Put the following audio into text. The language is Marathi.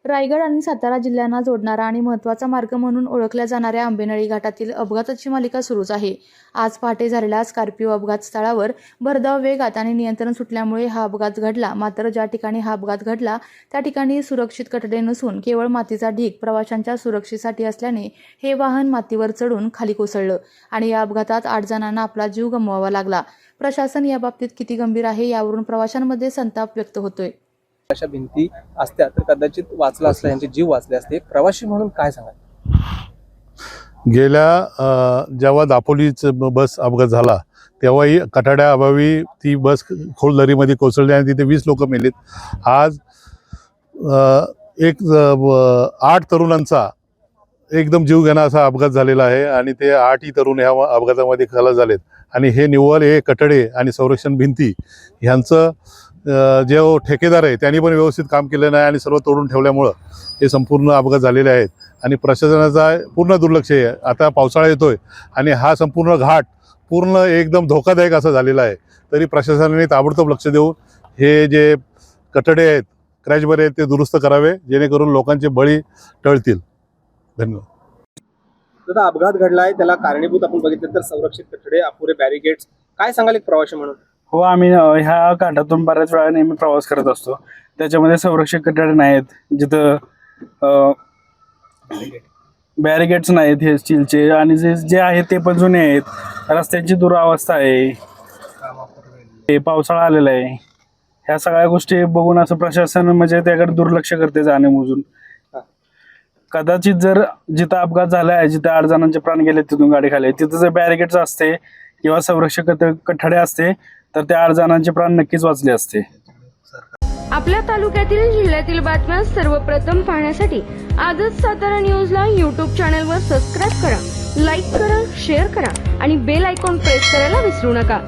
रायगड आणि सातारा जिल्ह्यांना जोडणारा आणि महत्त्वाचा मार्ग म्हणून ओळखल्या जाणाऱ्या आंबेनळी घाटातील अपघाताची मालिका सुरूच आहे। आज पहाटे झालेल्या स्कॉर्पिओ अपघात स्थळावर भरधाव वेगात आणि नियंत्रण सुटल्यामुळे हा अपघात घडला। मात्र ज्या ठिकाणी हा अपघात घडला त्या ठिकाणी सुरक्षित कठडे नसून केवळ मातीचा ढीग प्रवाशांच्या सुरक्षेसाठी असल्याने हे वाहन मातीवर चढून खाली कोसळलं आणि या अपघातात 8 जणांना आपला जीव गमवावा लागला। प्रशासन याबाबतीत किती गंभीर आहे यावरून प्रवाशांमध्ये संताप व्यक्त होतोय। अशा भिंती असत्या तर कदाचित वाचला असला, यांचे जीव वाचले असते। प्रवासी म्हणून काय सांगाल? गेल्या जेव्हा दापोलीचं बस अपघात झाला तेव्हाही कठाड्याअभावी ती बस खोल दरीमध्ये कोसळली आणि तिथे 20 लोक मेलीत। आज 8 तरुणांचा एकदम जीवघेणा असा अपघात झालेला आहे आणि ते 8ही तरुण ह्या अपघातामध्ये खलास झालेत आणि हे निव्वळ हे कठडे आणि संरक्षण भिंती ह्यांचं जे ठेकेदार आहे त्यांनी पण व्यवस्थित काम केलं नाही आणि सर्व तोडून ठेवल्यामुळं हे संपूर्ण अपघात झालेले आहेत आणि प्रशासनाचा पूर्ण दुर्लक्ष आहे। आता पावसाळा येतोय आणि हा संपूर्ण घाट पूर्ण एकदम धोकादायक असा झालेला आहे, तरी प्रशासनाने ताबडतोब लक्ष देऊन हे जे कठडे आहेत क्रॅश बरे आहेत ते दुरुस्त करावे, जेणेकरून लोकांचे बळी टळतील। धन्यवाद। दादा, अपघात घडलाय त्याला कारणीभूत आपण बघितलं तर संरक्षित कठडे, अपुरे बॅरिकेड्स, काय सांगाल एक प्रवासी म्हणून? हो, आम्ही ह्या घाटातून बऱ्याच वेळा नेहमी प्रवास करत असतो। त्याच्यामध्ये संरक्षक कठडे नाहीत, जिथं बॅरिकेड्स नाहीत हे स्टीलचे, आणि जे आहेत ते पण जुने आहेत। रस्त्यांची दुरावस्था आहे, पावसाळा आलेला आहे। ह्या सगळ्या गोष्टी बघून असं प्रशासन म्हणजे त्याकडे दुर्लक्ष करते जाणीवून। कदाचित जर जिथं अपघात झाला आहे, जिथं 8 जणांचे प्राण गेले तिथून गाडी खाली, तिथं जर बॅरिकेड्स असते किंवा संरक्षक कठडे असते तर त्या 8 जणांचे प्राण नक्कीच वाचले असते। आपल्या तालुक्यातील जिल्ह्यातील बातम्या सर्वप्रथम पाहण्यासाठी आजच सातारा न्यूजला YouTube चॅनलवर सबस्क्राईब करा, लाईक करा, शेअर करा आणि बेल आयकॉन प्रेस करायला विसरू नका।